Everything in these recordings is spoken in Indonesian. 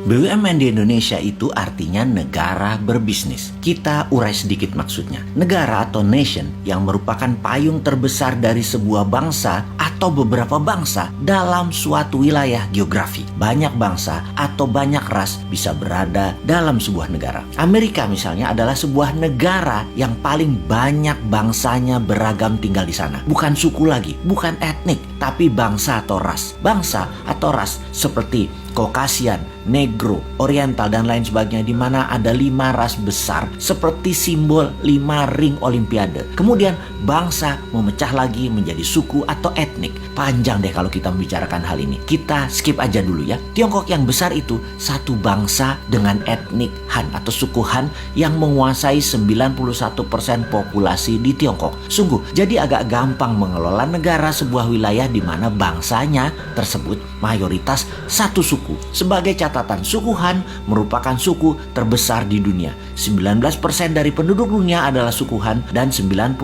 BUMN di Indonesia itu artinya negara berbisnis. Kita urai sedikit maksudnya. Negara atau nation yang merupakan payung terbesar dari sebuah bangsa atau beberapa bangsa dalam suatu wilayah geografi. Banyak bangsa atau banyak ras bisa berada dalam sebuah negara. Amerika misalnya adalah sebuah negara yang paling banyak bangsanya beragam tinggal di sana. Bukan suku lagi, bukan etnik, tapi bangsa atau ras. Bangsa atau ras seperti Caucasian, Negro, Oriental, dan lain sebagainya, di mana ada 5 ras besar seperti simbol 5 ring olimpiade. Kemudian bangsa memecah lagi menjadi suku atau etnik. Panjang deh kalau kita membicarakan hal ini. Kita skip aja dulu ya. Tiongkok yang besar itu satu bangsa dengan etnik Han atau suku Han yang menguasai 91% populasi di Tiongkok. Sungguh, jadi agak gampang mengelola negara sebuah wilayah di mana bangsanya tersebut mayoritas satu suku. Sebagai catatan, suku Han merupakan suku terbesar di dunia. 19% dari penduduk dunia adalah suku Han dan 91%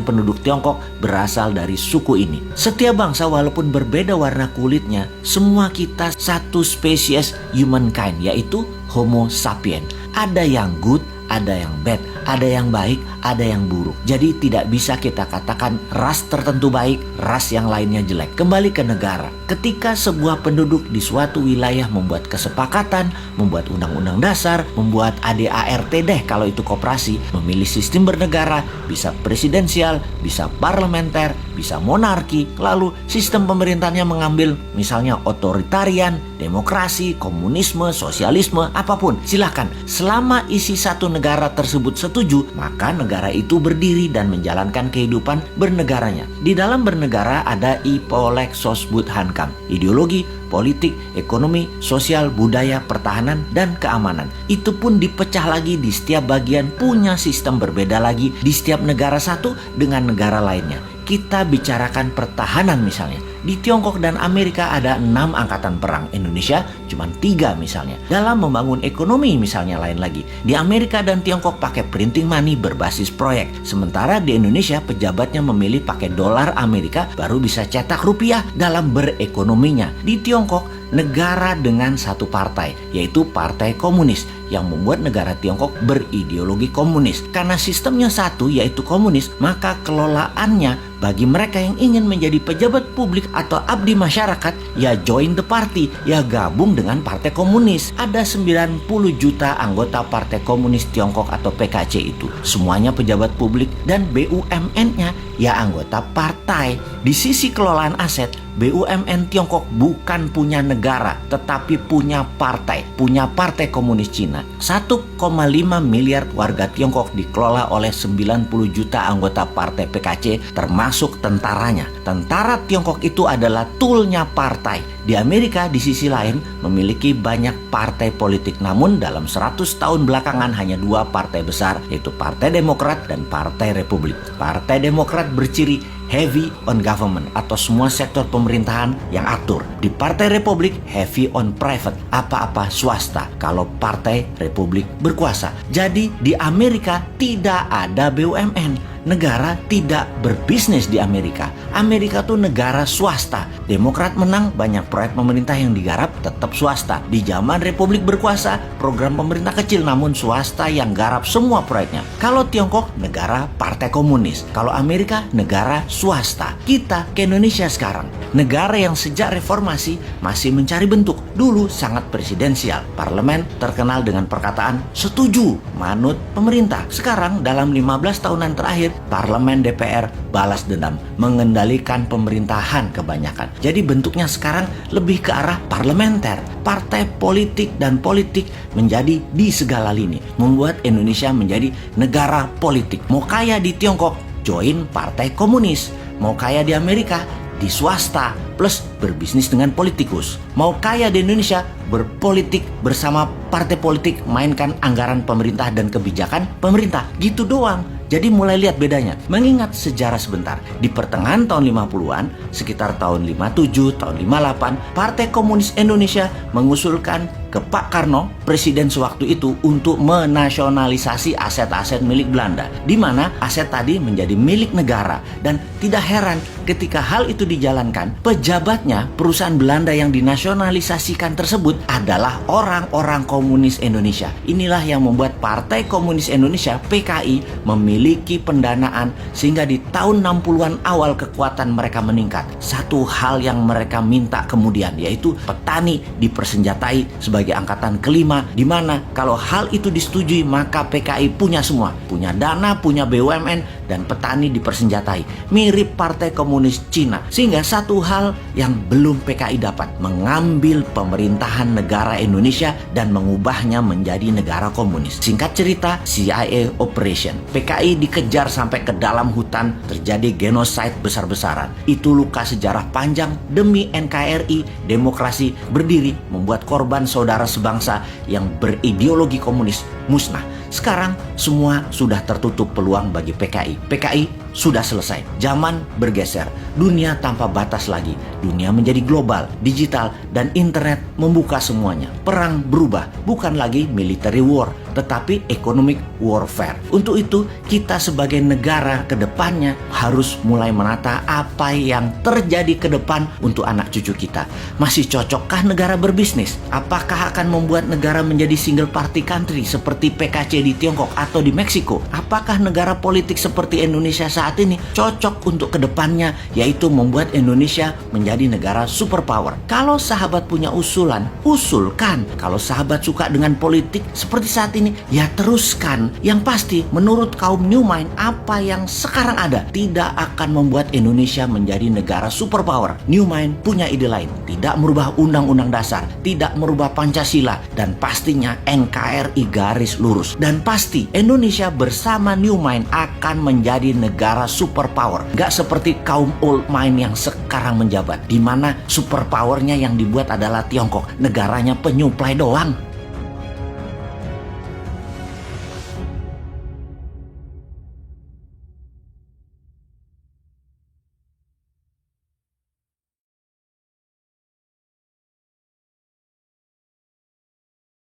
penduduk Tiongkok berasal dari suku ini. Setiap bangsa walaupun berbeda warna kulitnya, semua kita satu spesies humankind, yaitu Homo sapiens. Ada yang good, ada yang bad, ada yang baik, ada yang buruk. Jadi tidak bisa kita katakan ras tertentu baik, ras yang lainnya jelek. Kembali ke negara. Ketika sebuah penduduk di suatu wilayah membuat kesepakatan, membuat undang-undang dasar, membuat ADART deh kalau itu koperasi, memilih sistem bernegara, bisa presidensial, bisa parlementer, bisa monarki, lalu sistem pemerintahnya mengambil misalnya otoritarian, demokrasi, komunisme, sosialisme, apapun. Silahkan, selama isi satu negara tersebut setuju, maka negara itu berdiri dan menjalankan kehidupan bernegaranya. Di dalam bernegara ada Ipolek Sosbud Hankam, ideologi, politik, ekonomi, sosial, budaya, pertahanan, dan keamanan. Itu pun dipecah lagi di setiap bagian, punya sistem berbeda lagi di setiap negara satu dengan negara lainnya. Kita bicarakan pertahanan misalnya. Di Tiongkok dan Amerika ada 6 angkatan perang. Indonesia cuma 3 misalnya. Dalam membangun ekonomi misalnya lain lagi. Di Amerika dan Tiongkok pakai printing money berbasis proyek. Sementara di Indonesia pejabatnya memilih pakai dolar Amerika baru bisa cetak rupiah dalam berekonominya. Di Tiongkok negara dengan satu partai, yaitu Partai Komunis, yang membuat negara Tiongkok berideologi komunis. Karena sistemnya satu, yaitu komunis, maka kelolaannya bagi mereka yang ingin menjadi pejabat publik atau abdi masyarakat, ya join the party, ya gabung dengan Partai Komunis. Ada 90 juta anggota Partai Komunis Tiongkok atau PKC itu. Semuanya pejabat publik dan BUMN-nya ya anggota partai. Di sisi kelolaan aset, BUMN Tiongkok bukan punya negara, tetapi punya partai Komunis Cina. 1,5 miliar warga Tiongkok dikelola oleh 90 juta anggota partai PKC, termasuk tentaranya. Tentara Tiongkok itu adalah toolnya partai. Di Amerika di sisi lain memiliki banyak partai politik, namun dalam 100 tahun belakangan hanya 2 partai besar, yaitu Partai Demokrat dan Partai Republik. Partai Demokrat berciri heavy on government atau semua sektor pemerintahan yang atur. Di Partai Republik heavy on private, apa-apa swasta kalau Partai Republik berkuasa. Jadi di Amerika tidak ada BUMN. Negara tidak berbisnis di Amerika. Amerika tuh negara swasta. Demokrat menang, banyak proyek pemerintah yang digarap tetap swasta. Di zaman Republik berkuasa, program pemerintah kecil namun swasta yang garap semua proyeknya. Kalau Tiongkok, negara Partai Komunis. Kalau Amerika, negara swasta. Kita ke Indonesia sekarang, negara yang sejak reformasi masih mencari bentuk. Dulu sangat presidensial. Parlemen terkenal dengan perkataan setuju, manut pemerintah. Sekarang dalam 15 tahunan terakhir, parlemen DPR balas dendam, mengendalikan pemerintahan kebanyakan. Jadi bentuknya sekarang lebih ke arah parlementer. Partai politik dan politik menjadi di segala lini, membuat Indonesia menjadi negara politik. Mau kaya di Tiongkok, join Partai Komunis. Mau kaya di Amerika, di swasta plus berbisnis dengan politikus. Mau kaya di Indonesia, berpolitik bersama partai politik, mainkan anggaran pemerintah dan kebijakan pemerintah. Gitu doang. Jadi mulai lihat bedanya. Mengingat sejarah sebentar, di pertengahan tahun 50-an, sekitar tahun 57, tahun 58, Partai Komunis Indonesia mengusulkan ke Pak Karno, presiden sewaktu itu, untuk menasionalisasi aset-aset milik Belanda, di mana aset tadi menjadi milik negara. Dan tidak heran ketika hal itu dijalankan, pejabatnya perusahaan Belanda yang dinasionalisasikan tersebut adalah orang-orang komunis Indonesia. Inilah yang membuat Partai Komunis Indonesia (PKI) memiliki pendanaan sehingga di tahun 60-an awal kekuatan mereka meningkat. Satu hal yang mereka minta kemudian yaitu petani dipersenjatai sebagai angkatan kelima, di mana kalau hal itu disetujui maka PKI punya semua, punya dana, punya BUMN, dan petani dipersenjatai. Mirip Partai Komunis Cina. Sehingga satu hal yang belum PKI dapat, mengambil pemerintahan negara Indonesia dan mengubahnya menjadi negara komunis. Singkat cerita, CIA Operation. PKI dikejar sampai ke dalam hutan, terjadi genosida besar-besaran. Itu luka sejarah panjang demi NKRI, demokrasi berdiri, membuat korban saudara sebangsa yang berideologi komunis musnah. Sekarang semua sudah tertutup peluang bagi PKI. PKI sudah selesai. Zaman bergeser. Dunia tanpa batas lagi. Dunia menjadi global, digital, dan internet membuka semuanya. Perang berubah. Bukan lagi military war, tetapi economic warfare. Untuk itu, kita sebagai negara ke depannya harus mulai menata apa yang terjadi ke depan untuk anak cucu kita. Masih cocokkah negara berbisnis? Apakah akan membuat negara menjadi single party country seperti PKC di Tiongkok atau di Meksiko? Apakah negara politik seperti Indonesia saat ini cocok untuk kedepannya, yaitu membuat Indonesia menjadi negara superpower? Kalau sahabat punya usulan, usulkan. Kalau sahabat suka dengan politik seperti saat ini, ya teruskan. Yang pasti, menurut kaum New Mind, apa yang sekarang ada tidak akan membuat Indonesia menjadi negara superpower. New Mind punya ide lain, tidak merubah undang-undang dasar, tidak merubah Pancasila, dan pastinya NKRI garis lurus. Dan pasti Indonesia bersama New Mind akan menjadi negara superpower. Gak seperti kaum old mind yang sekarang menjabat, di mana superpowernya yang dibuat adalah Tiongkok, negaranya penyuplai doang.